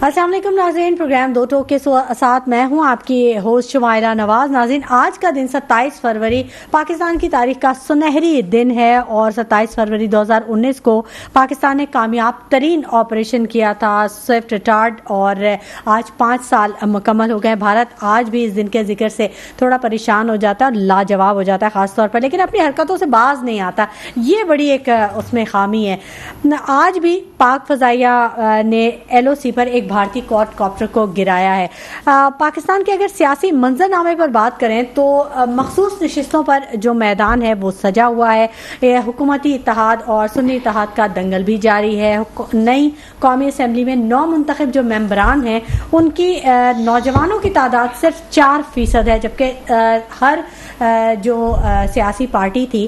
السلام علیکم ناظرین، پروگرام دو ٹوک کے ساتھ میں ہوں آپ کی ہوسٹ شمائرہ نواز۔ ناظرین، آج کا دن 27 فروری پاکستان کی تاریخ کا سنہری دن ہے اور 27 فروری 2019 کو پاکستان نے کامیاب ترین آپریشن کیا تھا سوئفٹ ٹارٹ، اور آج 5 سال مکمل ہو گئے۔ بھارت آج بھی اس دن کے ذکر سے تھوڑا پریشان ہو جاتا ہے اور لاجواب ہو جاتا ہے خاص طور پر، لیکن اپنی حرکتوں سے باز نہیں آتا، یہ بڑی ایک اس میں خامی ہے۔ آج بھی پاک فضائیہ نے LOC پر ایک بھارتی کوڈ کاپٹر کو گرایا ہے۔ پاکستان کے اگر سیاسی منظر نامے پر بات کریں تو مخصوص نشستوں پر جو میدان ہے وہ سجا ہوا ہے۔ حکومتی اتحاد اور سنی اتحاد کا دنگل بھی جاری ہے۔ نئی قومی اسمبلی میں 9 منتخب جو ممبران ہیں ان کی نوجوانوں کی تعداد صرف 4% ہے، جبکہ ہر جو سیاسی پارٹی تھی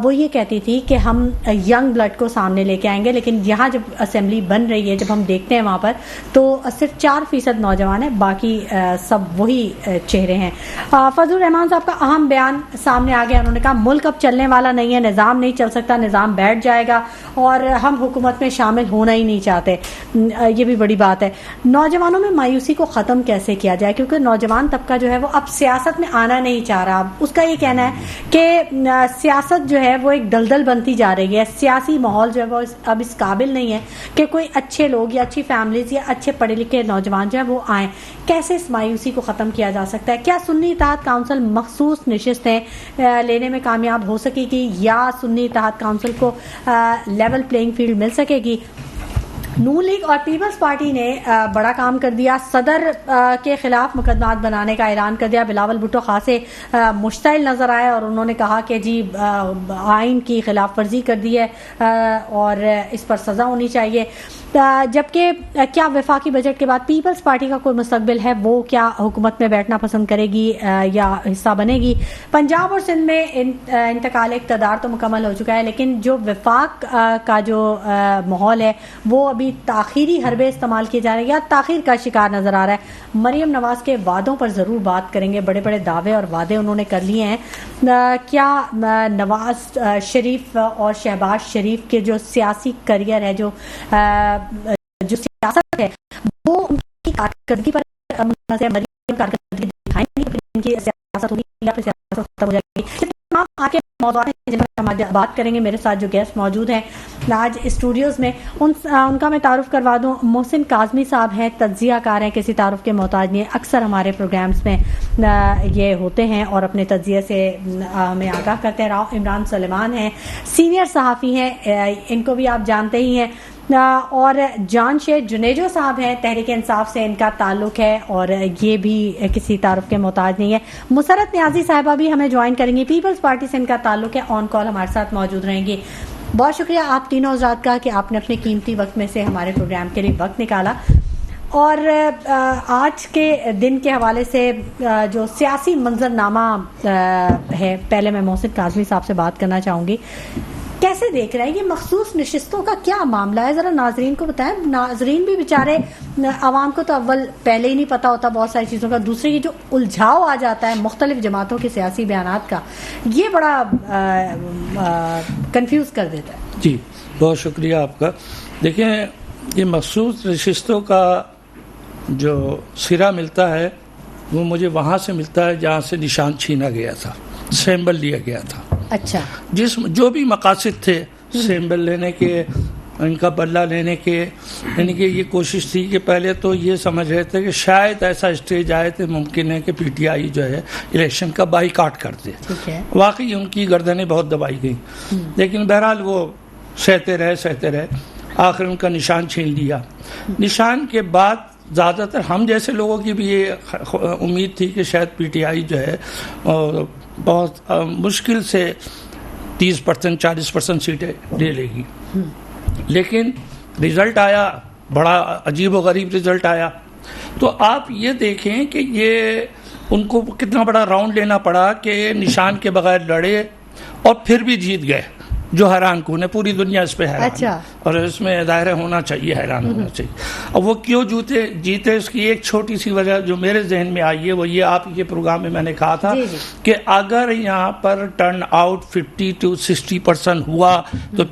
وہ یہ کہتی تھی کہ ہم ینگ بلڈ کو سامنے لے کے آئیں گے، لیکن یہاں جب اسمبلی بن رہی ہے، جب ہم دیکھتے ہیں وہاں پر تو صرف 4% نوجوان ہیں، باقی سب وہی چہرے ہیں۔ فضل الرحمان صاحب کا اہم بیان سامنے آ گیا، انہوں نے کہا ملک اب چلنے والا نہیں ہے، نظام نہیں چل سکتا، نظام بیٹھ جائے گا اور ہم حکومت میں شامل ہونا ہی نہیں چاہتے۔ یہ بھی بڑی بات ہے۔ نوجوانوں میں مایوسی کو ختم کیسے کیا جائے، کیونکہ نوجوان طبقہ جو ہے وہ اب سیاست میں آنا نہیں چاہ رہا۔ اس کا یہ کہنا ہے کہ سیاست جو ہے وہ ایک دلدل بنتی جا رہی ہے، سیاسی ماحول جو ہے وہ اب اس قابل نہیں ہے کہ کوئی اچھے لوگ یا اچھی فیملیز یا اچھے پڑھے لکھے نوجوان جو ہے وہ آئیں۔ کیسے اس مایوسی کو ختم کیا جا سکتا ہے؟ کیا سنی اتحاد کونسل مخصوص نشستیں لینے میں کامیاب ہو سکے گی یا سنی اتحاد کونسل کو لیول پلینگ فیلڈ مل سکے گی؟ نون لیگ اور پیپلز پارٹی نے بڑا کام کر دیا، صدر کے خلاف مقدمات بنانے کا اعلان کر دیا۔ بلاول بھٹو خاصے مشتعل نظر آئے اور انہوں نے کہا کہ جی آئین کی خلاف ورزی کر دی ہے اور اس پر سزا ہونی چاہیے۔ جبکہ کیا وفاقی بجٹ کے بعد پیپلز پارٹی کا کوئی مستقبل ہے؟ وہ کیا حکومت میں بیٹھنا پسند کرے گی یا حصہ بنے گی؟ پنجاب اور سندھ میں انتقال اقتدار تو مکمل ہو چکا ہے، لیکن جو وفاق کا جو ماحول ہے وہ ابھی تاخیری حربے استعمال کیے جا رہے ہیں یا تاخیر کا شکار نظر آ رہا ہے۔ مریم نواز کے وعدوں پر ضرور بات کریں گے، بڑے بڑے دعوے اور وعدے انہوں نے کر لیے ہیں۔ کیا نواز شریف اور شہباز شریف کے جو سیاسی کریئر ہے، جو سیاست ہے، وہ ان کی کارکردگی پر مریم کارکردگی دکھائیں گے، ان کی سیاست ہوگی یا پھر سیاست ختم ہو جائے گی؟ تمام آج کے موضوعات ہیں جن پر ہم بات کریں گے۔ میرے ساتھ جو گیسٹ موجود ہیں آج اسٹوڈیوز میں، ان کا میں تعارف کروا دوں۔ محسن کاظمی صاحب ہیں، تجزیہ کار ہیں، کسی تعارف کے محتاج نہیں، اکثر ہمارے پروگرامز میں یہ ہوتے ہیں اور اپنے تجزیے سے ہمیں آگاہ کرتے ہیں۔ راؤ عمران سلیمان ہیں، سینئر صحافی ہیں، ان کو بھی آپ جانتے ہی ہیں۔ اور جان شیخ جنیجو صاحب ہیں، تحریک انصاف سے ان کا تعلق ہے اور یہ بھی کسی تعارف کے محتاج نہیں ہے۔ مسرت نیازی صاحبہ بھی ہمیں جوائن کریں گی، پیپلز پارٹی سے ان کا تعلق ہے، آن کال ہمارے ساتھ موجود رہیں گی۔ بہت شکریہ آپ تینوں حضرات کا کہ آپ نے اپنے قیمتی وقت میں سے ہمارے پروگرام کے لیے وقت نکالا۔ اور آج کے دن کے حوالے سے جو سیاسی منظر نامہ ہے، پہلے میں محسن کاظمی صاحب سے بات کرنا چاہوں گی، کیسے دیکھ رہے ہیں یہ مخصوص نشستوں کا کیا معاملہ ہے؟ ذرا ناظرین کو بتائیں۔ ناظرین بھی بیچارے، عوام کو تو اول پہلے ہی نہیں پتہ ہوتا بہت ساری چیزوں کا، دوسرے یہ جو الجھاؤ آ جاتا ہے مختلف جماعتوں کے سیاسی بیانات کا، یہ بڑا کنفیوز کر دیتا ہے۔ جی بہت شکریہ آپ کا۔ دیکھیں، یہ مخصوص نشستوں کا جو سرا ملتا ہے وہ مجھے وہاں سے ملتا ہے جہاں سے نشان چھینا گیا تھا، سیمبل لیا گیا تھا۔ اچھا، جو بھی مقاصد تھے سیمبل لینے کے، ان کا بدلہ لینے کے، یعنی کہ یہ کوشش تھی کہ پہلے تو یہ سمجھ رہے تھے کہ شاید ایسا اسٹیج آئے تو ممکن ہے کہ PTI جو ہے الیکشن کا بائیکاٹ کر دے۔ واقعی ان کی گردنیں بہت دبائی گئیں، لیکن بہرحال وہ سہتے رہے، آخر ان کا نشان چھین لیا۔ نشان کے بعد زیادہ تر ہم جیسے لوگوں کی بھی یہ امید تھی کہ شاید PTI جو ہے بہت مشکل سے 30% 40% سیٹیں لے لے گی، لیکن رزلٹ آیا، بڑا عجیب و غریب رزلٹ آیا۔ تو آپ یہ دیکھیں کہ یہ ان کو کتنا بڑا راؤنڈ لینا پڑا کہ نشان کے بغیر لڑے اور پھر بھی جیت گئے، جو حیران کن ہے، پوری دنیا اس پہ حیران ہے، اور اس میں ظاہر ہونا چاہیے، حیران ہونا چاہیے۔ اور وہ کیوں جیتے اس کی ایک چھوٹی سی وجہ جو میرے ذہن میں آئی ہے وہ یہ، آپ کے پروگرام میں میں نے کہا تھا کہ اگر یہاں پر ٹرن آؤٹ 50 to 60% ہوا تو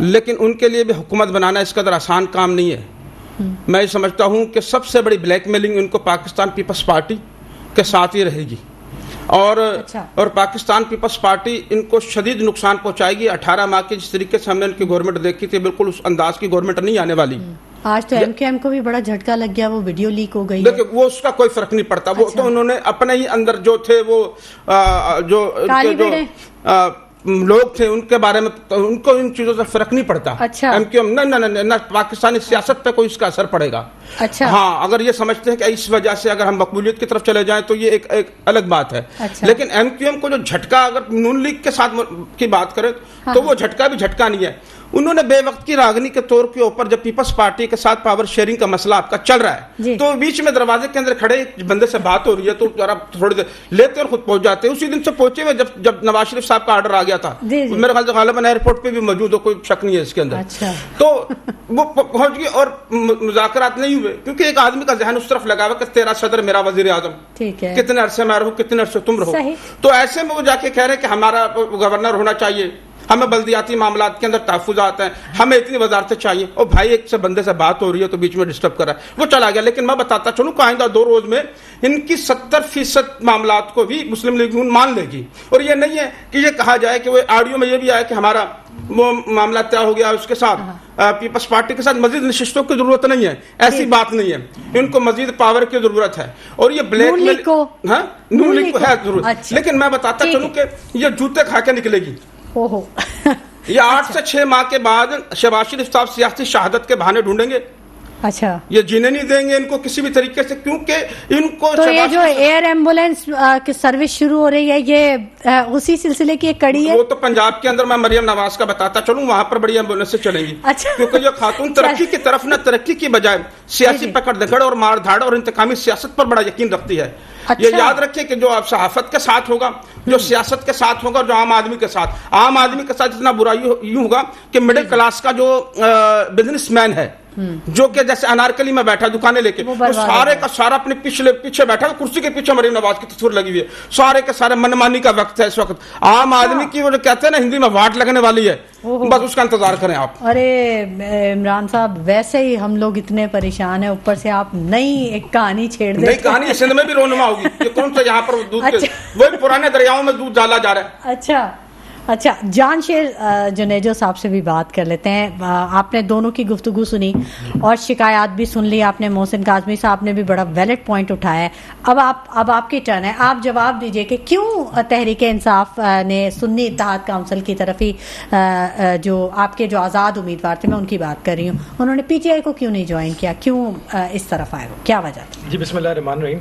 لیکن ان کے لیے بھی حکومت بنانا اس قدر آسان کام نہیں ہے. میں سمجھتا ہوں کہ سب سے بڑی بلیک میلنگ ان کو پاکستان پیپلز پارٹی کے ساتھ ہی رہے گی, اور پاکستان پیپلز پارٹی ان کو شدید نقصان پہنچائے گی. 18 ماہ کی جس طریقے سے ہم نے ان کی گورنمنٹ دیکھی تھی, بالکل اس انداز کی گورنمنٹ نہیں آنے والی. آج تو ایم کیو ایم کو بھی بڑا جھٹکا لگ گیا, وہ ویڈیو لیک ہو گئی. دیکھیں وہ اس کا کوئی فرق نہیں پڑتا, وہ تو انہوں نے اپنے ہی اندر جو تھے وہ لوگ تھے ان کے بارے میں ان کو ان چیزوں سے فرق نہیں پڑتا. ایم کیو ایم نہ پاکستانی سیاست پہ کوئی اس کا اثر پڑے گا. ہاں اگر یہ سمجھتے ہیں کہ اس وجہ سے اگر ہم مقبولیت کی طرف چلے جائیں تو یہ ایک الگ بات ہے. لیکن ایم کیو ایم کو جو جھٹکا, اگر نون لیگ کے ساتھ کی بات کریں تو وہ جھٹکا بھی جھٹکا نہیں ہے. انہوں نے بے وقت کی راگنی کے طور کے اوپر جب پیپلز پارٹی کے ساتھ پاور شیئرنگ کا مسئلہ آپ کا چل رہا ہے تو بیچ میں دروازے کے اندر کھڑے بندے سے بات ہو رہی ہے تو تھوڑی دیر لیتے اور خود پہنچ جاتے ہیں. اسی دن سے پہنچے ہوئے جب نواز شریف صاحب کا آرڈر آ گیا تھا, میرے خیال سے غالباً ایئرپورٹ پہ بھی موجود ہو, کوئی شک نہیں ہے اس کے اندر. تو وہ پہنچ گئی اور مذاکرات نہیں ہوئے کیونکہ ایک آدمی کا ذہن اس طرف لگا ہوا کہ تیرا صدر میرا وزیر اعظم, کتنے عرصے میں رہو کتنے عرصے تم رہو. تو ایسے میں وہ جا کے کہہ رہے کہ ہمارا گورنر ہونا چاہیے, ہمیں بلدیاتی معاملات کے اندر تحفظات ہیں, ہمیں اتنی وزارتیں چاہیے. اور بھائی ایک سے بندے سے بات ہو رہی ہے تو بیچ میں ڈسٹرب کر رہا ہے, وہ چلا گیا. لیکن میں بتاتا چلوں کہ آئندہ 2 روز میں ان کی 70% معاملات کو بھی مسلم لیگ نون مان لے گی. اور یہ نہیں ہے کہ یہ کہا جائے کہ وہ آڈیو میں یہ بھی آیا کہ ہمارا وہ معاملہ طے ہو گیا, اس کے ساتھ پیپلز پارٹی کے ساتھ مزید نشستوں کی ضرورت نہیں ہے. ایسی بات نہیں ہے, ان کو مزید پاور کی ضرورت ہے. اور یہ بلیک میل نون لیگ کو ہے ضرورت. لیکن میں بتاتا چلوں کہ یہ جوتے کھا کے نکلے گی. یہ 8 سے 6 ماہ کے بعد شہباز شریف صاحب سیاسی شہادت کے بہانے ڈھونڈیں گے. یہ جینے نہیں دیں گے ان کو کسی بھی طریقے سے, کیونکہ ان کو تو یہ جو ایئر ایمبولینس کی سروس شروع ہو رہی ہے یہ اسی سلسلے کی ایک کڑی ہے. وہ تو پنجاب کے اندر میں مریم نواز کا بتاتا چلوں, وہاں پر بڑی ایمبولینس سے چلیں گی. کیونکہ یہ خاتون ترقی کی طرف نہ ترقی کی بجائے سیاسی پکڑ دکڑ اور مار دھاڑ اور انتقامی سیاست پر بڑا یقین رکھتی ہے. یہ یاد رکھیں کہ جو آپ صحافت کے ساتھ ہوگا, جو سیاست کے ساتھ ہوگا, جو عام آدمی کے ساتھ اتنا برا یوں ہوگا کہ مڈل کلاس کا جو بزنس مین ہے, جو کہ جیسے انارکلی میں بیٹھا دکانیں لے کے, وہ سارے کا سارا اپنے پیچھے بیٹھا, کرسی کے پیچھے مریم نواز کی تصویر لگی ہوئی ہے. سارے کے سارے منمانی کا وقت ہے اس وقت. عام آدمی کی وہ جو کہتے ہیں نا ہندی میں واٹ لگنے والی ہے, بس اس کا انتظار کریں آپ. ارے عمران صاحب ویسے ہی ہم لوگ اتنے پریشان ہیں, اوپر سے آپ نئی ایک کہانی چھیڑ دیں. نئی کہانی سندھ میں بھی رونما ہوگی. یہ کون سا یہاں پر دودھ وہی پرانے دریاؤں میں دودھ ڈالا جا رہا ہے. اچھا جان شیر جنیجو صاحب سے بھی بات کر لیتے ہیں. آپ نے دونوں کی گفتگو سنی اور شکایات بھی سن لی آپ نے. محسن کاظمی صاحب نے بھی بڑا ویلڈ پوائنٹ اٹھایا ہے. اب آپ کی ٹرن ہے, آپ جواب دیجئے کہ کیوں تحریک انصاف نے سنی اتحاد کونسل کی طرف ہی جو آپ کے جو آزاد امیدوار تھے, میں ان کی بات کر رہی ہوں, انہوں نے پی ٹی آئی کو کیوں نہیں جوائن کیا, کیوں اس طرف آئے, وہ کیا وجہ تھی؟ جی بسم اللہ الرحمن الرحیم.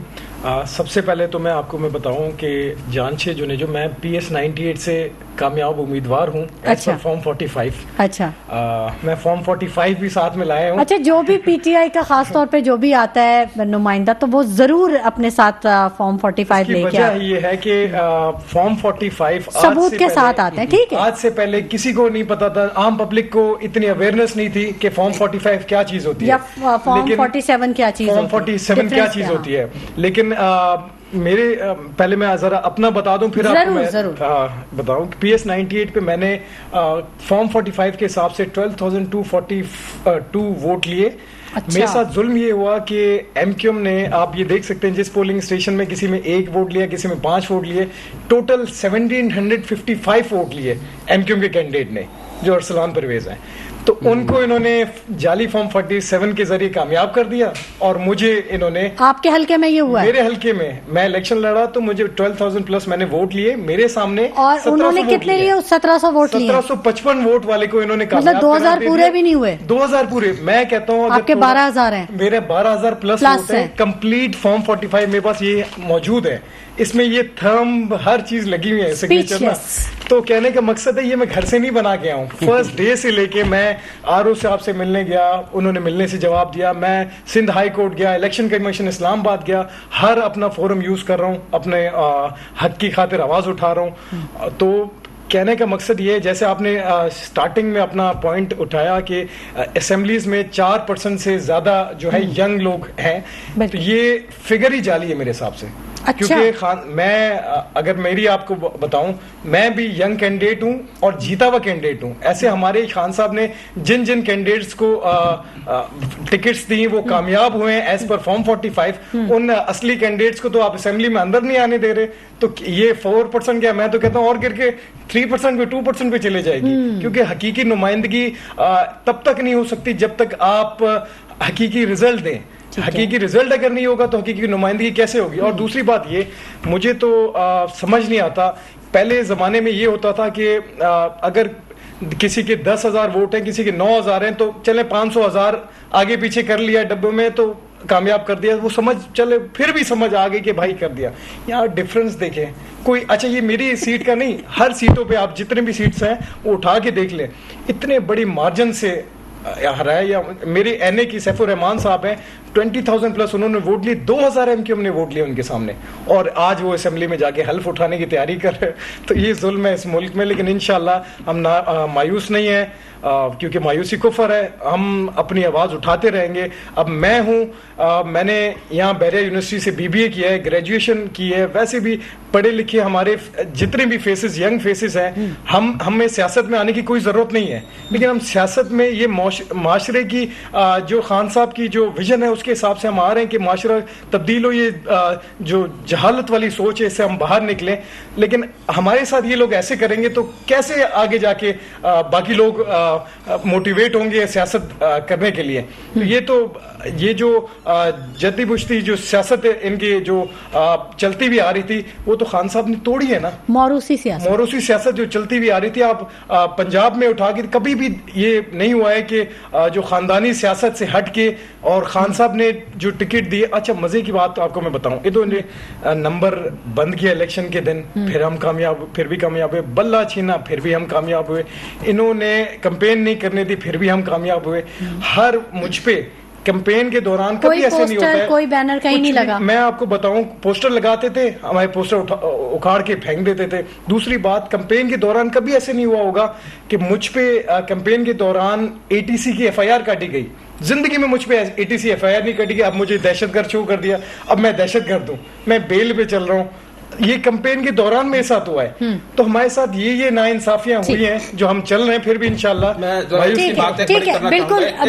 سب سے پہلے تو میں آپ کو بتاؤں کہ جانشے جو میں PS 98 سے کامیاب امیدوار ہوں. فارم 45. اچھا میں فارم 45 بھی ساتھ میں لایا ہوں. اچھا جو بھی پی ٹی آئی کا خاص طور پہ جو بھی آتا ہے نمائندہ تو وہ ضرور اپنے ساتھ فارم 45 لے کے. وجہ یہ ہے کہ فارم 45 ثبوت کے ساتھ آتے ہیں. ٹھیک ہے, آج سے پہلے کسی کو نہیں پتا تھا, عام پبلک کو اتنی اویئرنیس نہیں تھی کہ فارم 45 کیا چیز ہوتی ہے, فارم 47 کیا چیز ہوتی ہے, فارم 47 کیا چیز ہوتی ہے. لیکن میرے پہلے میں ذرا اپنا بتا دوں پھر آپ کو میں بتاؤں. PS 98 پہ میں نے فارم 45 کے حساب سے 12,242 ووٹ لیے. میرے ساتھ ظلم یہ ہوا کہ ایم کیو ایم نے, آپ یہ دیکھ سکتے ہیں جس پولنگ اسٹیشن میں کسی میں 1 ووٹ لیا, کسی میں 5 ووٹ لیے, ٹوٹل 1755 ووٹ لیے ایم کیو ایم کے کینڈیڈیٹ نے جو ارسلان پرویز ہیں. تو ان کو انہوں نے جعلی فارم 47 کے ذریعے کامیاب کر دیا اور مجھے انہوں نے, آپ کے حلقے میں یہ ہوا, میرے حلقے میں میں الیکشن لڑا تو مجھے 12,000 پلس میں نے ووٹ لیے میرے سامنے. اور انہوں نے کتنے لیے؟ 1700 ووٹ لیے. 1755 ووٹ والے کو انہوں نے کامیاب, مطلب 2000 پورے بھی نہیں ہوئے. 2000 پورے. میں کہتا ہوں آپ کے 12,000 ہیں, میرے 12,000 پلس ووٹ ہیں. کمپلیٹ فارم 45 میرے پاس یہ موجود ہے, اس میں یہ تھمب ہر چیز لگی ہوئی ہے, سگنیچر نا. تو کہنے کا مقصد ہے یہ میں گھر سے نہیں بنا کے آؤں. فرسٹ ڈے سے لے کے میں RO صاحب سے ملنے گیا, انہوں نے ملنے سے جواب دیا, میں سندھ ہائی کورٹ گیا, الیکشن کمیشن اسلام آباد گیا, ہر اپنا فورم یوز کر رہا ہوں, اپنے حق کی خاطر آواز اٹھا رہا ہوں. تو کہنے کا مقصد یہ ہے, جیسے آپ نے سٹارٹنگ میں اپنا پوائنٹ اٹھایا کہ اسمبلیز میں 4% سے زیادہ جو ہے ینگ لوگ ہیں, تو یہ فگر ہی جعلی ہے میرے حساب سے. کیونکہ میں اگر میری آپ کو بتاؤں میں بھی ینگ کینڈیڈیٹ ہوں اور جیتا ہوا کینڈیڈیٹ ہوں. ایسے ہمارے خان صاحب نے جن کینڈیڈیٹس کو ٹکٹس دی وہ کامیاب ہوئے ہیں ایز پر فارم 45. ان اصلی کینڈیڈیٹس کو تو آپ اسمبلی میں اندر نہیں آنے دے رہے. تو یہ 4% کیا, میں تو کہتا ہوں اور گر کے 3% پہ 2% پہ چلے جائے گی, کیونکہ حقیقی نمائندگی تب تک نہیں ہو سکتی جب تک آپ حقیقی رزلٹ دیں. حقیقی رزلٹ اگر نہیں ہوگا تو حقیقی نمائندگی کیسے ہوگی؟ اور دوسری بات یہ مجھے تو سمجھ نہیں آتا, پہلے زمانے میں یہ ہوتا تھا کہ اگر کسی کے 10,000 ووٹ ہیں, کسی کے 9,000 ہیں, تو چلے 500,000 آگے پیچھے کر لیا ڈبے میں تو کامیاب کر دیا, وہ سمجھ چلے پھر بھی سمجھ آ گئی کہ بھائی کر دیا. یہاں ڈفرنس دیکھیں کوئی, اچھا یہ میری سیٹ کا نہیں, ہر سیٹوں پہ آپ جتنے بھی سیٹس ہیں وہ اٹھا کے دیکھ لیں, اتنے بڑی مارجن سے ہرائے. یا میرے این اے کی سیف الرحمان صاحب ہیں 20,000 پلس انہوں نے ووٹ لیے, 2,000 ایم کیو ہم نے ووٹ لیا ان کے سامنے, اور آج وہ اسمبلی میں جا کے حلف اٹھانے کی تیاری کر رہے. تو یہ ظلم ہے اس ملک میں, لیکن انشاءاللہ ہم مایوس نہیں ہیں, کیونکہ مایوسی کفر ہے. ہم اپنی آواز اٹھاتے رہیں گے. اب میں ہوں, میں نے یہاں بیریا یونیورسٹی سے BBA کیا ہے, گریجویشن کی ہے, ویسے بھی پڑھے لکھے ہمارے جتنے بھی فیسز ینگ فیسز ہیں, ہمیں سیاست میں آنے کی کوئی ضرورت نہیں ہے, لیکن ہم سیاست میں یہ معاشرے کی جو خان صاحب کی جو ویژن ہے اس کے حساب سے ہم آ رہے ہیں کہ معاشرہ تبدیل ہو, یہ جو جہالت والی سوچ ہے اس سے ہم باہر نکلیں. لیکن ہمارے ساتھ یہ لوگ ایسے کریں گے تو کیسے آگے جا کے باقی لوگ موٹیویٹ ہوں گے سیاست کرنے کے لیے؟ یہ جو جدی بشتی جو سیاست ان کی جو چلتی بھی آ رہی تھی وہ تو خان صاحب نے توڑی ہے نا. موروثی سیاست جو چلتی بھی آ رہی تھی, آپ پنجاب میں اٹھا کے کبھی بھی یہ نہیں ہوا ہے کہ جو خاندانی سیاست سے ہٹ کے, اور خان صاحب نے جو ٹکٹ دی. اچھا مزے کی بات تو آپ کو میں بتاؤں, انہوں نے نمبر بند کیا الیکشن کے دن, پھر ہم کامیاب, پھر بھی کامیاب ہوئے. بلہ چھینا, پھر بھی ہم کامیاب ہوئے. انہوں نے کمپین نہیں کرنے دی, پھر بھی ہم کامیاب ہوئے. ہر مجھ پہ کمپین کے دوران کبھی ایسے نہیں ہوتا ہے, کوئی بینر کہیں نہیں لگا. میں آپ کو بتاؤں پوسٹر لگاتے تھے, ہمارے پوسٹر اکھاڑ کے پھینک دیتے تھے. دوسری بات, کمپین کے دوران کبھی ایسے نہیں ہوا ہوگا کہ مجھ پہ کمپین کے دوران ATC کی FIR کاٹی گئی. زندگی میں مجھ پہ ATC FIR نہیں کٹی گئی. اب مجھے دہشت گرد شو کر دیا, اب میں دہشت گرد ہوں, میں بیل پہ چل رہا ہوں. یہ کمپین کے دوران میرے ساتھ ہوا ہے. تو ہمارے ساتھ یہ ناانصافیاں ہوئی ہیں جو ہم چل رہے ہیں, پھر بھی انشاءاللہ. ٹھیک ہے,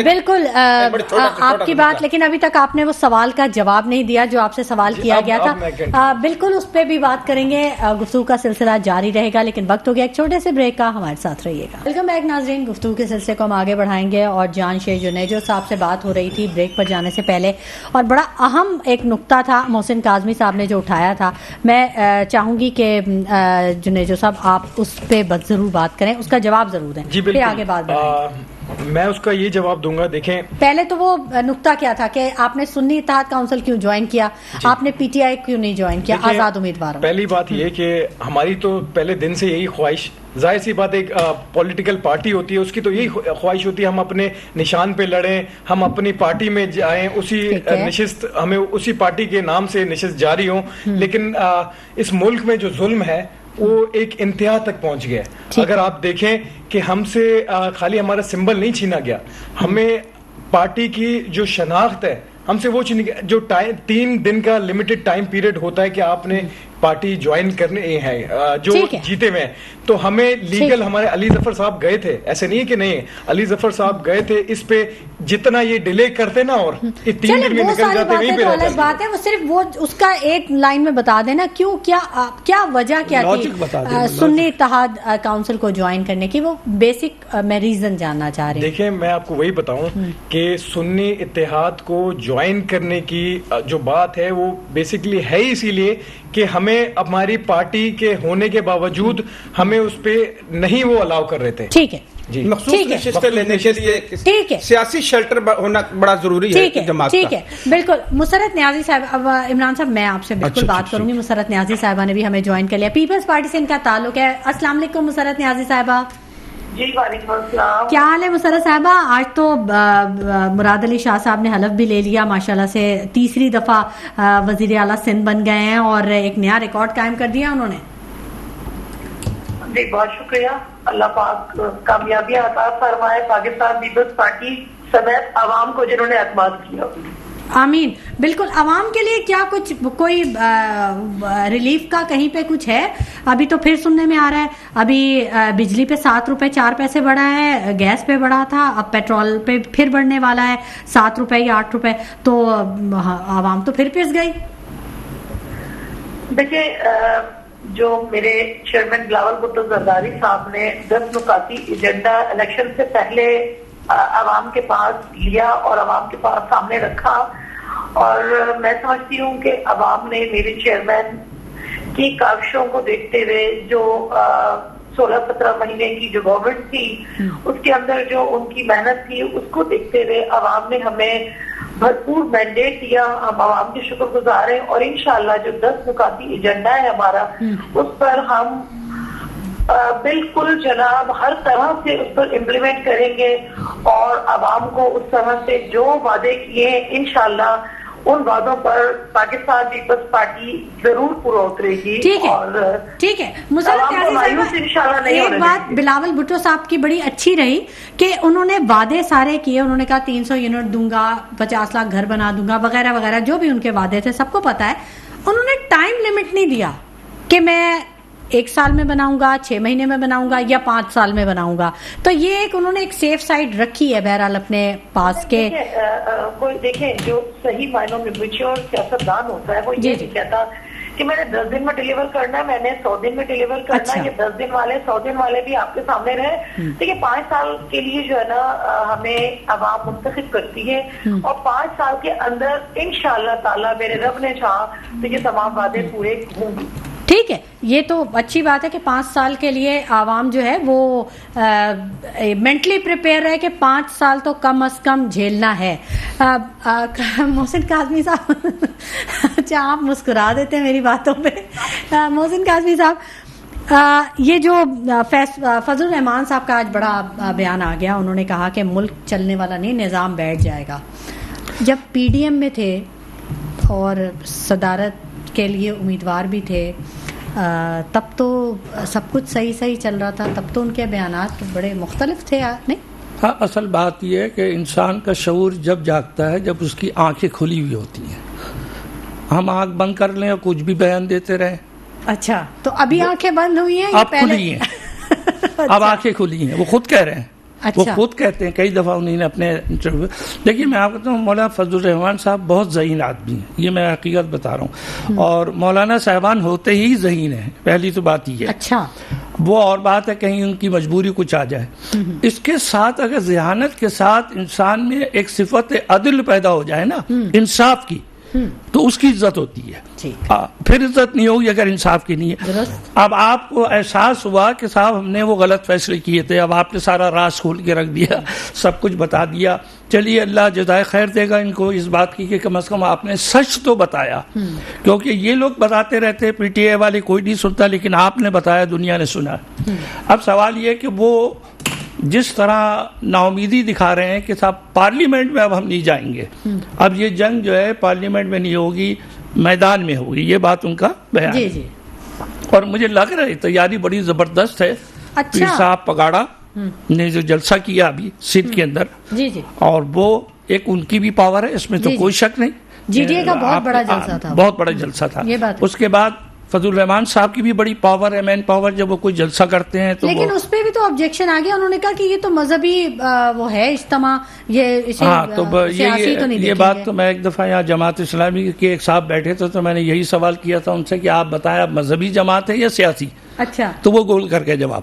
بالکل آپ کی بات, لیکن ابھی تک آپ نے وہ سوال کا جواب نہیں دیا جو آپ سے سوال کیا گیا تھا. بالکل اس پہ بھی بات کریں گے, گفتگو کا سلسلہ جاری رہے گا, لیکن وقت ہو گیا ایک چھوٹے سے بریک کا. ہمارے ساتھ رہیے گا. ویلکم بیک ناظرین, گفتگو کے سلسلے کو ہم آگے بڑھائیں گے, اور جان شیخ جنیجو صاحب سے بات ہو رہی تھی بریک پر جانے سے پہلے, اور بڑا اہم ایک نقطہ تھا محسن کاظمی صاحب نے جو اٹھایا تھا. میں چاہوں گی کہ جنیجو صاحب آپ اس پہ ضرور بات کریں, اس کا جواب ضرور دیں. جی پھر آگے بات میں اس کا یہ جواب دوں گا. دیکھیں پہلے تو وہ نقطہ کیا تھا کہ آپ نے سنی اتحاد کونسل کیوں جوائن کیا, آپ نے PTI کیوں نہیں جوائن کیا آزاد امیدواروں؟ پہلی بات یہ کہ ہماری تو پہلے دن سے یہی خواہش, ظاہر سی بات ایک پولیٹیکل پارٹی ہوتی ہے, اس کی تو یہی خواہش ہوتی ہے ہم اپنے نشان پہ لڑیں, ہم اپنی پارٹی میں جائیں, اسی نشست ہمیں اسی پارٹی کے نام سے نشست جاری ہوں. لیکن اس ملک میں جو ظلم ہے وہ ایک انتہا تک پہنچ گیا ہے. اگر آپ دیکھیں کہ ہم سے خالی ہمارا سمبل نہیں چھینا گیا, ہمیں پارٹی کی جو شناخت ہے ہم سے وہ چھینی گیا. جو 3 دن کا لمیٹڈ ٹائم پیریڈ ہوتا ہے کہ آپ نے پارٹی جوائن کرنے ہے جو جیتے ہوئے ہیں, تو ہمیں لیگل ہمارے علی ظفر صاحب گئے تھے, ایسے نہیں کہ نہیں, علی ظفر صاحب گئے تھے. اس پہ جتنا یہ ڈیلے کرتے نا اور 3 دن میں نکل جاتے, وہیں پہ الگ بات ہے. وہ صرف وہ اس کا ایک لائن میں بتا دینا کیوں, کیا وجہ کیا تھی سنی اتحاد کونسل کو جوائن کرنے کی, وہ بیسک میں ریزن جاننا چاہ رہی ہوں. دیکھیں میں آپ کو وہی بتاؤں کہ سنی اتحاد کو جوائن کرنے کی جو بات ہے وہ بیسکلی ہے اسی لیے کہ ہمیں ہماری پارٹی کے ہونے کے باوجود ہمیں اس پہ نہیں وہ الاؤ کر رہے تھے. ٹھیک ہے, جی مخصوص نشستیں لینے کے لیے سیاسی شیلٹر ہونا بڑا ضروری ہے جماعت کا. ٹھیک ہے, بالکل. مسرت نیازی صاحب, اب عمران صاحب میں آپ سے بالکل بات کروں گی. مسرت نیازی صاحبہ نے بھی ہمیں جوائن کر لیا, پیپلز پارٹی سے ان کا تعلق ہے. السلام علیکم مسرت نیازی صاحبہ. جی وعلیکم السلام. کیا حال ہے مسرت صاحبہ؟ آج تو مراد علی شاہ صاحب نے حلف بھی لے لیا, ماشاءاللہ سے تیسری دفعہ وزیر اعلیٰ سندھ بن گئے ہیں, اور ایک نیا ریکارڈ قائم کر دیا انہوں نے. جی بہت شکریہ, اللہ پاک کامیابیاں عطا فرمائے پاکستان پیپلز پارٹی سمیت عوام کو جنہوں نے اعتماد کیا. آمین. بالکل. عوام کے لیے کیا کچھ کوئی ریلیف کا کہیں پہ کچھ ہے؟ ابھی تو پھر سننے میں آ رہا ہے ابھی بجلی پہ 7 روپے 4 پیسے بڑھا ہے, گیس پہ بڑھا تھا, اب پیٹرول پہ پھر بڑھنے والا ہے 7 روپے یا 8 روپے, تو عوام تو پھر پس گئی. دیکھیے, جو میرے چیئرمین بلاول بھٹو زرداری صاحب نے 10 نکاتی ایجنڈا الیکشن سے پہلے عوام کے پاس لیا اور عوام کے پاس سامنے رکھا, اور میں سمجھتی ہوں کہ عوام نے میرے چیئرمین کی کاوشوں کو دیکھتے ہوئے, جو 16-17 مہینے کی جو گورنمنٹ تھی اس کے اندر جو ان کی محنت تھی, اس کو دیکھتے ہوئے عوام نے ہمیں بھرپور مینڈیٹ دیا. ہم عوام کے شکر گزار ہیں, اور انشاءاللہ جو 10 نکاتی ایجنڈا ہے ہمارا, اس پر ہم بالکل جناب ہر طرح سے اس پر امپلیمنٹ کریں گے, اور عوام کو اس طرح سے جو وعدے کیے ہیں انشاءاللہ ان وعدوں پر پاکستان پیپلز پارٹی ضرور پورا اترے گی. ٹھیک ہے. ایک بات بلاول بھٹو صاحب کی بڑی اچھی رہی کہ انہوں نے وعدے سارے کیے. انہوں نے کہا 300 یونٹ دوں گا, 50 لاکھ گھر بنا دوں گا, وغیرہ وغیرہ, جو بھی ان کے وعدے تھے سب کو پتا ہے. انہوں نے ٹائم لمٹ نہیں دیا کہ میں 1 سال میں بناؤں گا, 6 مہینے میں بناؤں گا, یا 5 سال میں بناؤں گا. تو یہ ایک انہوں نے ایک سیف سائڈ رکھی ہے بہرحال اپنے پاس کے. کوئی دیکھیں جو صحیح معنوں میں میچور سیاستدان ہوتا ہے وہ یہ نہیں کہتا کہ میں نے 10 دن میں ڈیلیور کرنا ہے, میں نے 100 دن میں ڈیلیور کرنا ہے, یہ 10 دن والے 100 دن والے بھی آپ کے سامنے رہے. دیکھیے 5 سال کے لیے جو ہے نا ہمیں عوام منتخب کرتی ہے, اور 5 سال کے اندر انشاءاللہ تعالی میرے رب نے چاہا تو یہ تمام وعدے پورے ہوں گے. ٹھیک ہے, یہ تو اچھی بات ہے کہ 5 سال کے لیے عوام جو ہے وہ مینٹلی پریپیئر ہے کہ 5 سال تو کم از کم جھیلنا ہے. محسن کاظمی صاحب, اچھا آپ مسکرا دیتے ہیں میری باتوں پہ. محسن کاظمی صاحب, یہ جو فضل الرحمان صاحب کا آج بڑا بیان آ گیا, انہوں نے کہا کہ ملک چلنے والا نہیں, نظام بیٹھ جائے گا. جب پی ڈی ایم میں تھے اور صدارت کے لیے امیدوار بھی تھے, تب تو سب کچھ صحیح چل رہا تھا, تب تو ان کے بیانات بڑے مختلف تھے, نہیں؟ ہاں, اصل بات یہ ہے کہ انسان کا شعور جب جاگتا ہے جب اس کی آنکھیں کھلی ہوئی ہوتی ہیں. ہم آنکھ بند کر لیں اور کچھ بھی بیان دیتے رہیں. اچھا, تو ابھی آنکھیں بند ہوئی ہیں, اب کھلی ہیں, اب آنکھیں کھلی ہیں, وہ خود کہہ رہے ہیں. وہ خود کہتے ہیں, کئی دفعہ انہوں نے اپنے انٹرویو. دیکھیے میں آپ کہتا ہوں مولانا فضل الرحمان صاحب بہت ذہین آدمی ہیں, یہ میں حقیقت بتا رہا ہوں, اور مولانا صاحبان ہوتے ہی ذہین ہیں, پہلی تو بات یہ ہے. اچھا, وہ اور بات ہے کہیں ان کی مجبوری کچھ آ جائے. اس کے ساتھ اگر ذہانت کے ساتھ انسان میں ایک صفت عدل پیدا ہو جائے نا, انصاف کی, تو اس کی عزت ہوتی ہے. پھر عزت نہیں ہوگی اگر انصاف کی نہیں ہے. اب آپ کو احساس ہوا کہ صاحب ہم نے وہ غلط فیصلے کیے تھے, اب آپ نے سارا راز کھول کے رکھ دیا, سب کچھ بتا دیا. چلیے اللہ جزائے خیر دے گا ان کو اس بات کی کہ کم از کم آپ نے سچ تو بتایا, کیونکہ یہ لوگ بتاتے رہتے, پی ٹی آئی والے کوئی نہیں سنتا, لیکن آپ نے بتایا, دنیا نے سنا. اب سوال یہ کہ وہ جس طرح ناامیدی دکھا رہے ہیں کہ صاحب پارلیمنٹ میں اب ہم نہیں جائیں گے, اب یہ جنگ جو ہے پارلیمنٹ میں نہیں ہوگی, میدان میں ہوگی, یہ بات ان کا بیان ہے. اور مجھے لگ رہا ہے تیاری بڑی زبردست ہے. پیر صاحب پگاڑا نے جو جلسہ کیا ابھی سندھ کے اندر, اور وہ ایک ان کی بھی پاور ہے, اس میں تو کوئی شک نہیں. جی ڈی اے کا بہت بڑا جلسہ تھا, بہت بڑا جلسہ تھا. اس کے بعد فضل الرحمان صاحب کی بھی بڑی پاور ہے, مین پاور, جب وہ کوئی جلسہ کرتے ہیں تو. لیکن اس پہ بھی تو آبجیکشن آ گیا, انہوں نے کہا کہ یہ تو مذہبی وہ ہے اجتماع, ہاں تو یہ بات تو میں ایک دفعہ یہاں جماعت اسلامی کے ایک صاحب بیٹھے تھے, تو میں نے یہی سوال کیا تھا ان سے کہ آپ بتائیں آپ مذہبی جماعت ہے یا سیاسی. اچھا, تو وہ گول کر کے جواب.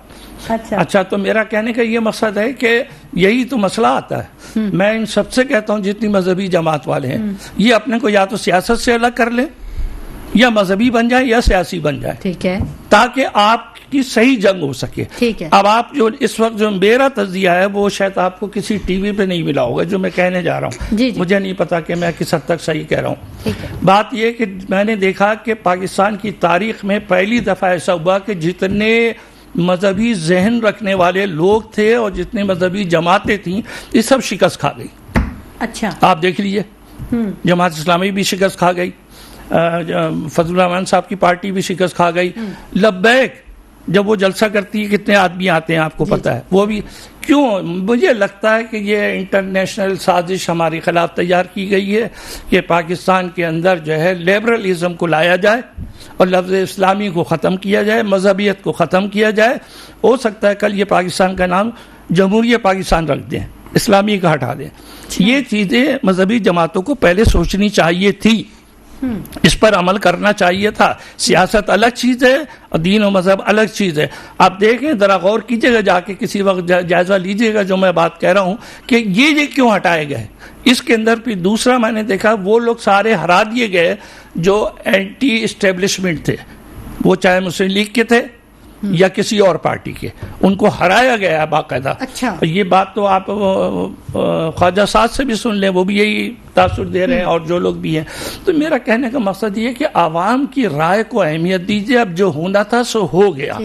اچھا, تو میرا کہنے کا یہ مقصد ہے کہ یہی تو مسئلہ آتا ہے. میں ان سب سے کہتا ہوں جتنی مذہبی جماعت والے ہیں, یہ اپنے کو یا تو سیاست سے الگ کر لیں, یا مذہبی بن جائے یا سیاسی بن جائے, ٹھیک ہے, تاکہ آپ کی صحیح جنگ ہو سکے. ٹھیک ہے. اب آپ جو اس وقت جو میرا تجزیہ ہے وہ شاید آپ کو کسی ٹی وی پہ نہیں ملا ہوگا جو میں کہنے جا رہا ہوں. مجھے نہیں پتا کہ میں کس حد تک صحیح کہہ رہا ہوں. بات یہ کہ میں نے دیکھا کہ پاکستان کی تاریخ میں پہلی دفعہ ایسا ہوا کہ جتنے مذہبی ذہن رکھنے والے لوگ تھے اور جتنے مذہبی جماعتیں تھیں, یہ سب شکست کھا گئی. اچھا, آپ دیکھ لیجئے, جماعت اسلامی بھی شکست کھا گئی, فضل الرحمان صاحب کی پارٹی بھی شکست کھا گئی, لبیک جب وہ جلسہ کرتی ہے کتنے آدمی آتے ہیں آپ کو پتہ ہے. وہ بھی کیوں؟ مجھے لگتا ہے کہ یہ انٹرنیشنل سازش ہمارے خلاف تیار کی گئی ہے کہ پاکستان کے اندر جو ہے لیبرلزم کو لایا جائے اور لفظ اسلامی کو ختم کیا جائے, مذہبیت کو ختم کیا جائے. ہو سکتا ہے کل یہ پاکستان کا نام جمہوریہ پاکستان رکھ دیں, اسلامی کا ہٹا دیں. یہ چیزیں مذہبی جماعتوں کو پہلے سوچنی چاہیے تھی, اس پر عمل کرنا چاہیے تھا. سیاست الگ چیز ہے اور دین و مذہب الگ چیز ہے. آپ دیکھیں, ذرا غور کیجیے گا, جا کے کسی وقت جائزہ لیجیے گا جو میں بات کہہ رہا ہوں کہ یہ کیوں ہٹائے گئے. اس کے اندر پھر دوسرا میں نے دیکھا وہ لوگ سارے ہرا دیے گئے جو اینٹی اسٹیبلشمنٹ تھے, وہ چاہے مسلم لیگ کے تھے یا کسی اور پارٹی کے, ان کو ہرایا گیا ہے باقاعدہ. اچھا. یہ بات تو آپ خواجہ سعد سے بھی سن لیں, وہ بھی یہی تاثر دے رہے ہیں اور جو لوگ بھی ہیں. تو میرا کہنے کا مقصد یہ ہے کہ عوام کی رائے کو اہمیت دیجیے. اب جو ہونا تھا سو ہو گیا,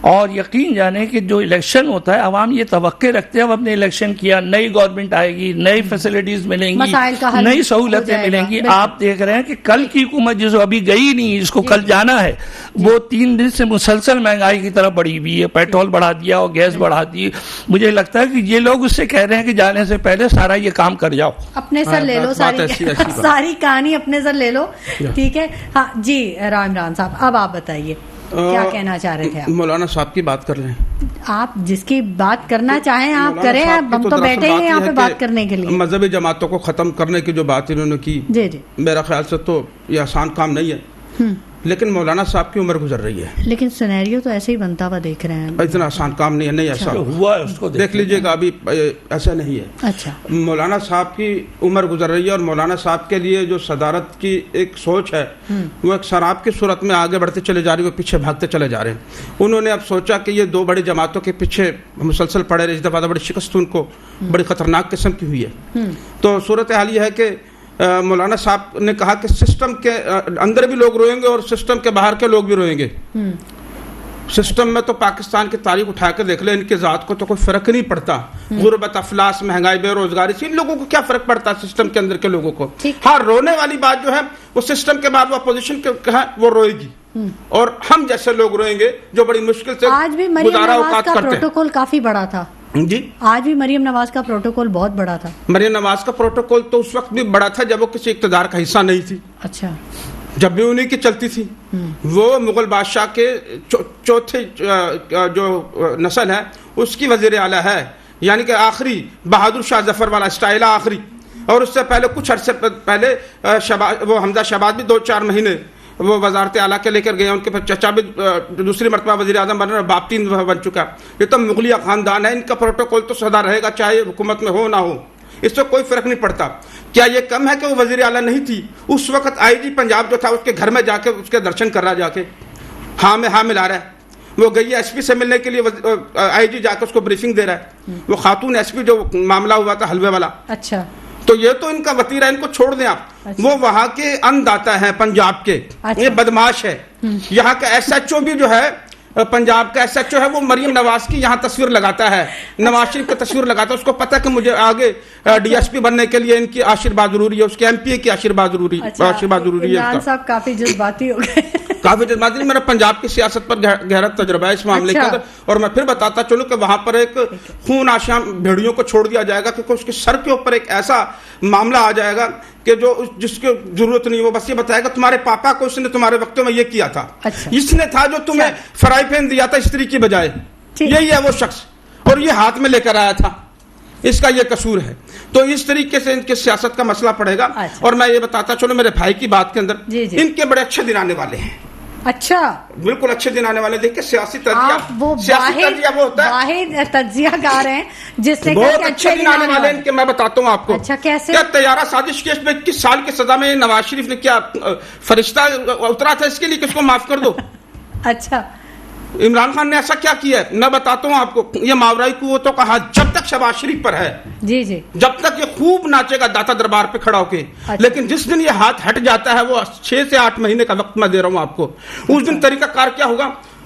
اور یقین جانے کہ جو الیکشن ہوتا ہے عوام یہ توقع رکھتے ہیں. اب اپنے الیکشن کیا, نئی گورنمنٹ آئے گی, نئی فیسلٹیز ملیں گی, نئی سہولتیں ملیں گی. آپ دیکھ رہے ہیں کہ کل کی حکومت جو ابھی گئی نہیں, جس کو کل جانا ہے, وہ 3 دن سے مسلسل مہنگائی کی طرف بڑھی ہوئی ہے. پیٹرول بڑھا دیا اور گیس بڑھا دی. مجھے لگتا ہے کہ یہ لوگ اس سے کہہ رہے ہیں کہ جانے سے پہلے سارا یہ کام کر جاؤ, اپنے سر لے لو, ساری کہانی اپنے سر لے لو. ٹھیک ہے. ہاں جی عمران صاحب, اب آپ بتائیے کیا کہنا چاہ رہے تھے. مولانا صاحب کی بات کر لیں, آپ جس کی بات کرنا چاہیں آپ کریں. ہم تو بیٹھے ہیں یہاں پہ بات کرنے کے لیے. مذہبی جماعتوں کو ختم کرنے کی جو بات انہوں نے کی, جی جی, میرا خیال سے تو یہ آسان کام نہیں ہے. لیکن مولانا صاحب کی عمر گزر رہی ہے, لیکن سینیریو تو ایسے ہی بنتا ہوا دیکھ رہے ہیں. اتنا آسان کام نہیں ہے, نہیں ایسا ہوا ہے اس کو دیکھ لیجئے گا, ابھی ایسا نہیں ہے. اچھا. مولانا صاحب کی عمر گزر رہی ہے, اور مولانا صاحب کے لیے جو صدارت کی ایک سوچ ہے وہ ایک شراب کی صورت میں آگے بڑھتے چلے جا رہی ہے, وہ پیچھے بھاگتے چلے جا رہے ہیں. انہوں نے اب سوچا کہ یہ 2 بڑی جماعتوں کے پیچھے مسلسل پڑے رہے, اس دفعہ بڑی شکست ان کو بڑی خطرناک قسم کی ہوئی ہے. تو صورتحال یہ ہے کہ مولانا صاحب نے کہا کہ سسٹم کے اندر بھی لوگ روئیں گے اور سسٹم کے باہر کے لوگ بھی روئیں گے. سسٹم میں تو پاکستان کی تاریخ اٹھا کے دیکھ لیں, ان کی ذات کو تو کوئی فرق نہیں پڑتا. غربت, افلاس, مہنگائی, بے روزگاری سے ان لوگوں کو کیا فرق پڑتا ہے سسٹم کے اندر کے لوگوں کو. ہاں, رونے والی بات جو ہے وہ سسٹم کے بعد وہ اپوزیشن کے ہے وہ روئے گی, اور ہم جیسے لوگ روئیں گے جو بڑی مشکل سے آج بھی مریم نواز کا پروٹوکول کافی بڑا تھا. جی, آج بھی مریم نواز کا پروٹوکول بہت بڑا تھا. مریم نواز کا پروٹوکول تو اس وقت بھی بڑا تھا جب وہ کسی اقتدار کا حصہ نہیں تھی. اچھا. جب بھی انہیں کی چلتی تھی. وہ مغل بادشاہ کے چوتھے جو نسل ہے اس کی وزیر اعلیٰ ہے, یعنی کہ آخری بہادر شاہ ظفر والا اسٹائل آخری. اور اس سے پہلے کچھ عرصے پہلے وہ حمزہ شہباز بھی 2-4 مہینے وہ وزارت اعلیٰ کے لے کر گئے. ان کے چچا بھی دوسری مرتبہ وزیر اعظم بن رہے ہیں, باپ 3 دفعہ بن چکا. یہ تو مغلیہ خاندان ہے, ان کا پروٹوکول تو سدا رہے گا چاہے حکومت میں ہو نہ ہو, اس سے کوئی فرق نہیں پڑتا. کیا یہ کم ہے کہ وہ وزیر اعلیٰ نہیں تھی؟ اس وقت آئی جی پنجاب جو تھا اس کے گھر میں جا کے اس کے درشن کر رہا, جا کے ہاں میں ہاں ملا رہا ہے. وہ گئی ایس پی سے ملنے کے لیے, آئی جی جا کے اس کو بریفنگ دے رہا ہے. وہ خاتون ایس پی جو معاملہ ہوا تھا حلوے والا. اچھا. تو یہ تو ان کا وتیرہ, ان کو چھوڑ دیں آپ. وہ وہاں کے انداتا ہیں پنجاب کے, یہ بدماش ہے. یہاں کا ایس ایچ او بھی جو ہے پنجاب کا ایس ایچ او ہے, وہ مریم نواز کی یہاں تصویر لگاتا ہے, نواز شریف کی تصویر لگاتا ہے. اس کو پتا کہ مجھے آگے ڈی ایس پی بننے کے لیے ان کی آشیرواد ضروری ہے, اس کے ایم پی اے کی آشیرواد ضروری ہے. عمران صاحب کافی جذباتی ہو گئے. کافی جذباتی نہیں, میرا پنجاب کی سیاست پر گہرا تجربہ ہے اس معاملے کے اندر. اور میں پھر بتاتا چلوں کہ وہاں پر ایک خون آشام بھیڑیوں کو چھوڑ دیا جائے گا, کیونکہ اس کے سر کے اوپر ایک ایسا معاملہ آ جائے گا کہ جو جس کی ضرورت نہیں. وہ بس یہ بتائے گا تمہارے پاپا کو اس نے تمہارے وقت میں یہ کیا تھا, اس نے تھا جو تمہیں فرائی پین دیا تھا استری کی بجائے, یہی ہے وہ شخص, اور یہ ہاتھ میں لے کر آیا تھا, اس کا یہ قصور ہے. تو اس طریقے سے ان کی سیاست کا مسئلہ پڑے گا. اور میں یہ بتاتا چلو میرے بھائی کی بات کے اندر ان کے بڑے اچھے دن آنے والے ہیں. اچھا, بالکل اچھے دن آنے والے. دیکھیں سیاسی تجزیہ وہ ہوتا ہے, واحد تجزیہ کار ہیں جس نے بہت اچھے دن آنے والے ہیں. میں بتاتا ہوں آپ کو. اچھا, کیسے؟ کیا طیارہ سازش کیس میں 21 سال کی سزا میں نواز شریف نے کیا فرشتہ اترا تھا اس کے لیے کہ اس کو معاف کر دو. اچھا, عمران خان نے ایسا کیا کیا ہے؟ میں بتاتا ہوں آپ کو. یہ ماورائی قوتوں کا ہاتھ جب تک شہباز شریف پر ہے, جی جی, جب تک یہ خوب ناچے گا داتا دربار پہ کھڑا ہو کے, لیکن جس دن یہ ہاتھ ہٹ جاتا ہے, وہ 6 سے 8 مہینے کا وقت میں دے رہا ہوں آپ کو, اس دن طریقہ کار کیا ہوگا,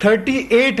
38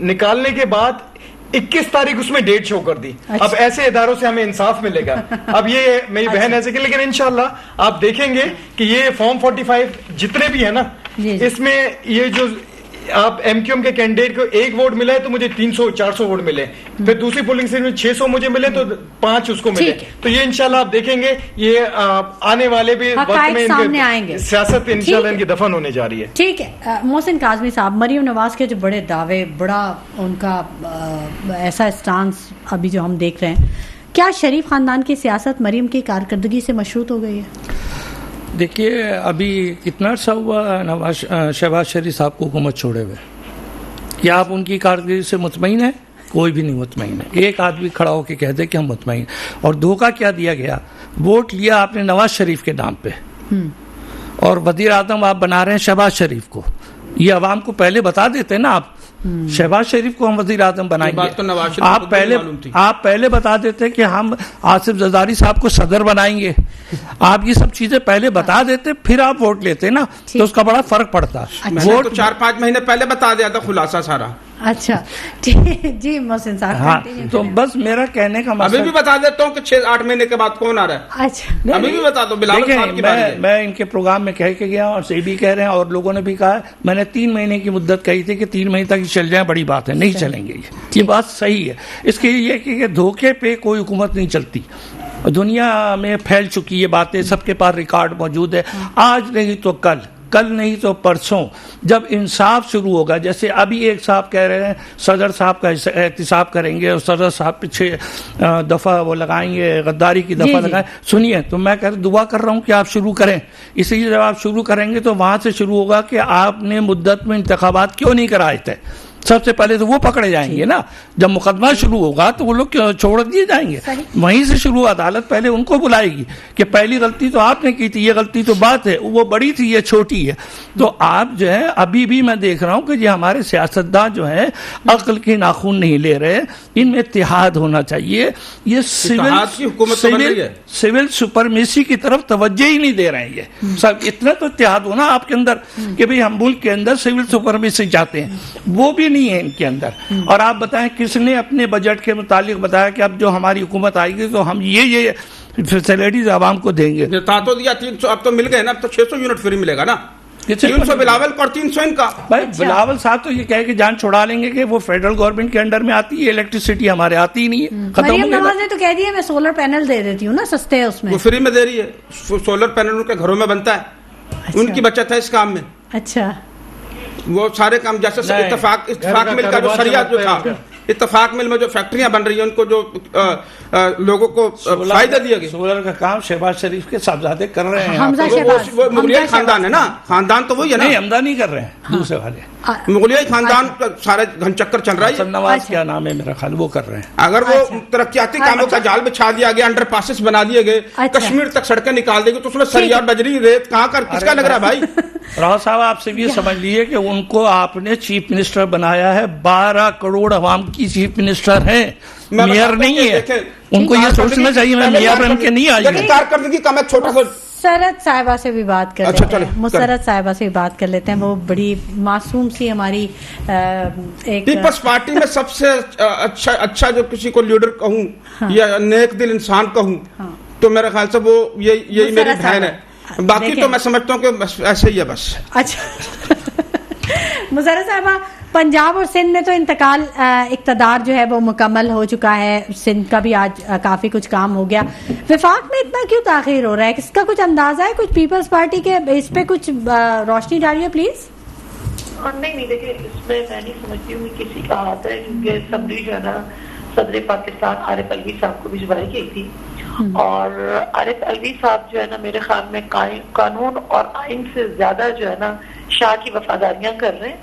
نکالنے کے بعد 21 تاریخ اس میں ڈیٹ شو کر دی. اب ایسے اداروں سے ہمیں انصاف ملے گا. اب یہ میری بہن ایسے کہ لیکن انشاءاللہ آپ دیکھیں گے کہ یہ فارم 45 جتنے بھی ہیں نا, اس میں یہ جو آپ ایم کیو ایم کے کینڈیڈیٹ کو 1 ووٹ ملا ہے تو مجھے 300-400 ووٹ ملے, پھر دوسری پولنگ اسٹیشن میں 600 مجھے ملے تو 5 اس کو ملے. تو یہ انشاءاللہ آپ دیکھیں گے یہ آنے والے بھی وقت میں سامنے آئیں گے. سیاست انشاءاللہ ان کی دفن ہونے جا رہی ہے. ٹھیک ہے. محسن کاظمی صاحب, مریم نواز کے جو بڑے دعوے, بڑا ان کا ایسا اسٹانس ابھی جو ہم دیکھ رہے ہیں, کیا شریف خاندان کی سیاست مریم کی کارکردگی سے مشروط ہو گئی ہے؟ دیکھیے ابھی کتنا عرصہ ہوا شہباز شریف صاحب کو حکومت چھوڑے ہوئے, کیا آپ ان کی کارکردگی سے مطمئن ہیں؟ کوئی بھی نہیں مطمئن ہے. ایک آدمی کھڑا ہو کے کہہ دے کہ ہم مطمئن. اور دھوکہ کیا دیا گیا, ووٹ لیا آپ نے نواز شریف کے نام پہ, اور وزیر اعظم آپ بنا رہے ہیں شہباز شریف کو. یہ عوام کو پہلے بتا دیتے نا آپ شہباز شریف کو ہم وزیر اعظم بنائیں گے, آپ پہلے بتا دیتے کہ ہم آصف زرداری صاحب کو صدر بنائیں گے, آپ یہ سب چیزیں پہلے بتا دیتے, پھر آپ ووٹ لیتے نا, تو اس کا بڑا فرق پڑتا. ووٹ 4-5 مہینے پہلے بتا دیا تھا خلاصہ سارا. اچھا جی محسن صاحب. ہاں تو بس میرا کہنے کا ابھی بھی بتا دیتا ہوں کہ 6-8 مہینے کے بعد کون آ رہا ہے. اچھا ابھی بھی بتا دو. بلاول صاحب کی بات ہے, میں ان کے پروگرام میں کہہ کے گیا اور سے بھی کہہ رہے ہیں اور لوگوں نے بھی کہا ہے, میں نے 3 مہینے کی مدت کہی تھی کہ 3 مہینے تک چل جائیں, بڑی بات ہے, نہیں چلیں گے. یہ بات صحیح ہے. اس کے یہ کہ دھوکے پہ کوئی حکومت نہیں چلتی. دنیا میں پھیل چکی یہ باتیں, سب کے پاس ریکارڈ موجود ہے. آج نہیں تو کل نہیں تو پرسوں جب انصاف شروع ہوگا, جیسے ابھی ایک صاحب کہہ رہے ہیں صدر صاحب کا احتساب کریں گے اور صدر صاحب پیچھے دفعہ وہ لگائیں گے, غداری کی دفعہ لگائیں. سنیے, تو میں دعا کر رہا ہوں کہ آپ شروع کریں. اسی لیے جب آپ شروع کریں گے تو وہاں سے شروع ہوگا کہ آپ نے مدت میں انتخابات کیوں نہیں کرائے تھے. سب سے پہلے تو وہ پکڑے جائیں گے نا, جب مقدمہ شروع ہوگا تو وہ لوگ چھوڑ دیے جائیں گے. وہیں سے شروع, عدالت پہلے ان کو بلائے گی کہ پہلی غلطی تو آپ نے کی تھی, یہ غلطی تو بات ہے, وہ بڑی تھی یہ چھوٹی ہے. تو آپ جو ہے ابھی بھی میں دیکھ رہا ہوں کہ یہ ہمارے سیاستدان جو ہیں عقل کے ناخن نہیں لے رہے, ان میں اتحاد ہونا چاہیے. یہ سول سپرمیسی کی طرف توجہ ہی نہیں دے رہے ہیں. یہ سب اتنا تو اتحاد ہونا آپ کے اندر کہ بھئی ہم ملک کے اندر سول سپرمیسی چاہتے ہیں, وہ بھی نہیں ہے ان کے اندر. اور آپ بتائیں کس نے اپنے بجٹ کے متعلق بتایا کہ اب جو ہماری حکومت آئے گی تو ہم یہ فیسلٹیز عوام کو دیں گے. تو دیا 300, اب تو مل گئے نا, اب تو 600 یونٹ فری ملے گا نا. 300 بلاول کو اور 300 ان کا. بھائی بلاول صاحب تو یہ کہہ کے جان چھڑا لیں گے کہ وہ فیڈرل گورنمنٹ کے انڈر میں آتی ہے, الیکٹریسٹی ہمارے آتی ہی نہیں ہے. مریم نواز نے تو کہہ دیا میں سولر پینل دے دیتی ہوں نا, سستے ہے اس میں. وہ فری میں دے رہی ہے, سولر پینل ان کے گھروں میں بنتا ہے, ان کی بچت ہے اس کام میں. اچھا, وہ سارے کام جیسے اتفاق مل کا جو سریا جو تھا, اتفاق مل میں جو فیکٹریاں بن رہی ہیں ان کو جو لوگوں کو فائدہ دیا گیا. سولر کا کام شہباز شریف کے صاحبزادے کر رہے ہیں. وہ مغلیہ خاندان ہے نا, خاندان تو وہی ہے نا. نہیں, حمدہ نہیں کر رہے ہیں, دوسرے والے مغلیہ خاندان کا سارے گھن چکر چل رہا ہے. نواز کیا نام ہے میرا خیال, وہ کر رہے ہیں. اگر وہ ترقیاتی کاموں کا جال بچھا دیا گیا, انڈر پاسز بنا دیے گئے, کشمیر تک سڑکیں نکال دی گئی, تو اس میں سریا بجری ریت کہاں کر کس کا لگ رہا ہے بھائی. راؤ صاحب آپ سے بھی یہ سمجھ لیے کہ ان کو آپ نے چیف منسٹر بنایا ہے, 12 کروڑ عوام کی چیف منسٹر ہیں, میئر نہیں ہے. ان کو یہ سوچنا چاہیے میں میئر بن کے نہیں آئی. کارکردگی کا میں چھوٹا سا مسرت صاحبہ سے بھی بات کر لیتے ہیں. مسرت صاحبہ سے بھی بات کر لیتے ہیں. وہ بڑی معصوم سی ہماری ایک پیپلز پارٹی میں سب سے اچھا جو کسی کو لیڈر کہوں یا نیک دل انسان کہوں تو میرے خیال سے وہ یہی میری بہن ہے. باقی تو میں سمجھتا ہوں کہ ایسے ہی ہے بس. اچھا مسرت صاحبہ, پنجاب اور سندھ میں تو انتقال اقتدار جو ہے وہ مکمل ہو چکا ہے, سندھ کا بھی آج کافی کچھ کام ہو گیا. وفاق میں اتنا کیوں تاخیر ہو رہا ہے, اس کا کچھ اندازہ ہے, کچھ پیپلز پارٹی کے اس پہ کچھ روشنی ڈالیے پلیز. نہیں دیکھیں, اس میں نہیں سمجھتی ہوں کہ کسی کا ہاتھ ہے, کیونکہ سمری جو ہے نا صدر پاکستان عارف الوی صاحب کو بھجوائی گئی تھی, اور عارف الوی صاحب جو ہے نا میرے خیال میں قانون اور آئین سے زیادہ جو ہے نا شاہ کی وفاداریاں کر رہے ہیں,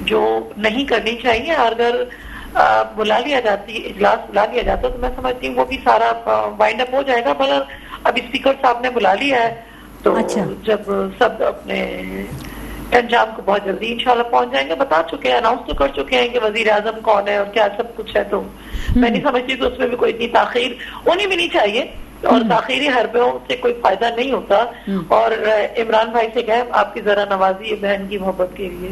جو نہیں کرنی چاہیے. اگر بلا لیا جاتی اجلاس بلا لیا جاتا تو میں سمجھتی ہوں وہ بھی سارا وائنڈ اپ ہو جائے گا. مگر اب اسپیکر صاحب نے بلا لیا ہے تو جب سب اپنے انجام کو بہت جلدی انشاءاللہ پہنچ جائیں گے. بتا چکے ہیں, اناؤنس تو کر چکے ہیں کہ وزیر اعظم کون ہے اور کیا سب کچھ ہے, تو میں نہیں سمجھتی کہ اس میں بھی کوئی اتنی تاخیر ہونی بھی نہیں چاہیے, اور تاخیری حربوں سے کوئی فائدہ نہیں ہوتا. اور عمران بھائی سے کہیں آپ کی ذرا نوازی ہے بہن کی محبت کے لیے.